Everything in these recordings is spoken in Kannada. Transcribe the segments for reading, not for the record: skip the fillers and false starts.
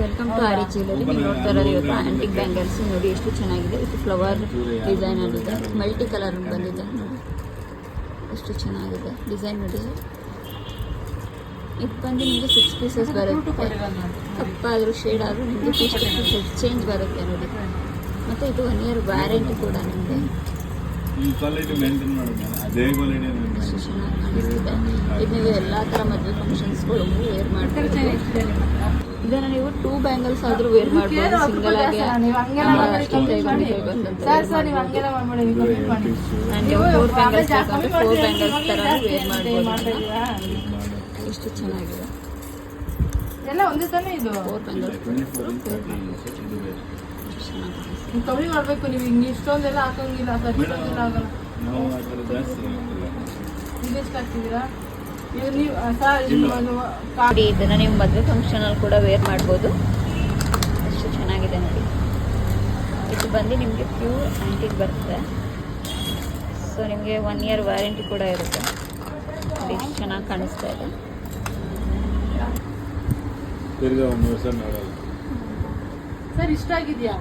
Welcome to ary jewellery. ನೀವು ನೋಡ್ತಾ ಇರೋದು ಇವತ್ತು ಆಂಟಿಕ್ ಬ್ಯಾಂಗಲ್ಸ್ ನೋಡಿ ಎಷ್ಟು ಚೆನ್ನಾಗಿದೆ. ಇದು ಫ್ಲವರ್ ಡಿಸೈನ್ ಇದೆ, ಮಲ್ಟಿ ಕಲರ್ ಬಂದಿದೆ ನೋಡಿ ಎಷ್ಟು ಚೆನ್ನಾಗಿದೆ ಡಿಸೈನ್ ನೋಡಿ. ಇದು ಬಂದು ನಿಮಗೆ 6 ಪೀಸಸ್ ಬರುತ್ತೆ, ಕಪ್ಪಾದರೂ ಶೇಡ್ ಆದರೂ ನಿಮಗೆ ಪೀಸ್ ಚೇಂಜ್ ಬರುತ್ತೆ ನೋಡಿ. ಮತ್ತು ಇದು 1 ಇಯರ್ ವ್ಯಾರಂಟಿ ಕೂಡ ನಿಮಗೆ. ಎಷ್ಟು ಚೆನ್ನಾಗಿ ಕಾಣಿಸ್ತಿದೆ. ಇದು ನೀವು ಎಲ್ಲ ಥರ ಮದುವೆ ಫಂಕ್ಷನ್ಸ್ಗಳಿಗೂ ವೇರ್ ಮಾಡ್ಬೋದು. ಇದನ್ನು ನೀವು 2 ಬ್ಯಾಂಗಲ್ಸ್ ಆದರೂ ವೇರ್ ಮಾಡ್ಬೋದು, ಸಿಂಗಲ್ ಆಗಿ ಆ್ಯಂಡ್ ನೀವು 4 ಬ್ಯಾಂಗಲ್ಸ್ ಬೇಕಂದ್ರೆ 4 ಬ್ಯಾಂಗಲ್ಸ್ ಥರ ವೇರ್ ಮಾಡ್ಬೋದು. ಎಷ್ಟು ಚೆನ್ನಾಗಿದೆ ಎಲ್ಲ ಒಂದೇ ತಾನೇ ಇದು. 4 ಬ್ಯಾಂಗಲ್ಸ್ ಕಮ್ಮಿ ಮಾಡಬೇಕು ನೀವು, ಹಿಂಗೆ ಇಷ್ಟೊಂದೆಲ್ಲ ಹಾಕೋಂಗಿಲ್ಲ ಸರ್, ಇಷ್ಟೊಂದೆಲ್ಲ ಆಗಲ್ಲ. ಇದೆಷ್ಟು ಹಾಕ್ತಿದ್ದೀರಾ ಇದು ನೀವು ನೋಡಿ. ಇದನ್ನು ನೀವು ಮದುವೆ ಫಂಕ್ಷನಲ್ಲಿ ಕೂಡ ವೇರ್ ಮಾಡ್ಬೋದು. ಎಷ್ಟು ಚೆನ್ನಾಗಿದೆ ನೋಡಿ. ಇದು ಬಂದು ನಿಮಗೆ ಪ್ಯೂರ್ ಆ್ಯಂಟಿಕ್ ಬರುತ್ತೆ. ಸೊ ನಿಮಗೆ 1 ಇಯರ್ ವ್ಯಾರಂಟಿ ಕೂಡ ಇರುತ್ತೆ ನೋಡಿ. ಎಷ್ಟು ಚೆನ್ನಾಗಿ ಕಾಣಿಸ್ತಾ ಇದೆ. ಸರ್ ಇಷ್ಟ ಆಗಿದೆಯಾ?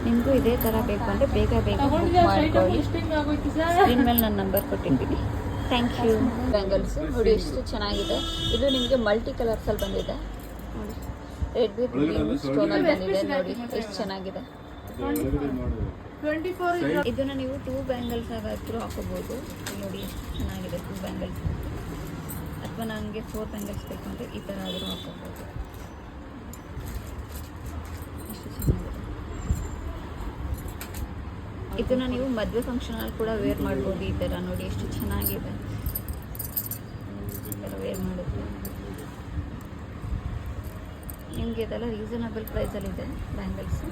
ನಿಮಗೂ ಇದೇ ಥರ ಬೇಕು ಅಂದರೆ ಬೇಗ ಮಾಡ್ಕೊಳ್ಳಿ. ಸ್ಕ್ರೀನ್ ಮೇಲೆ ನನ್ನ ನಂಬರ್ ಕೊಟ್ಟಿದ್ದೀನಿ. Thank you. ಬ್ಯಾಂಗಲ್ಸ್ ನೋಡಿ ಎಷ್ಟು ಚೆನ್ನಾಗಿದೆ. ಇದು ನಿಮಗೆ ಮಲ್ಟಿ ಕಲರ್ಸಲ್ಲಿ ಬಂದಿದೆ ನೋಡಿ. ರೆಡ್ ವಿತ್ ಗ್ರೀನ್ ಸ್ಟೋನಲ್ಲಿ ಬಂದಿದೆ ನೋಡಿ ಎಷ್ಟು ಚೆನ್ನಾಗಿದೆ. ಇದನ್ನು ನೀವು 2 ಬ್ಯಾಂಗಲ್ಸ್ ಆಗಾದರೂ ಹಾಕೋಬೋದು ನೋಡಿ. ಎಷ್ಟು ಚೆನ್ನಾಗಿದೆ 2 ಬ್ಯಾಂಗಲ್ಸ್. ಅಥವಾ ನನಗೆ 4 ಬ್ಯಾಂಗಲ್ಸ್ ಬೇಕು ಅಂದರೆ ಈ ಥರ ಆದರೂ ಹಾಕೋಬೋದು. ಎಷ್ಟು ಚೆನ್ನಾಗಿದೆ. ಇದನ್ನು ನೀವು ಮದುವೆ ಫಂಕ್ಷನಲ್ಲಿ ಕೂಡ ವೇರ್ ಮಾಡ್ಬೋದು. ಈ ಥರ ನೋಡಿ ಎಷ್ಟು ಚೆನ್ನಾಗಿದೆ. ಈ ಥರ ವೇರ್ ಮಾಡುತ್ತೆ. ನಿಮಗೆ ಇದೆಲ್ಲ ರೀಸನಬಲ್ ಪ್ರೈಸಲ್ಲಿದೆ ಬ್ಯಾಂಗಲ್ಸು.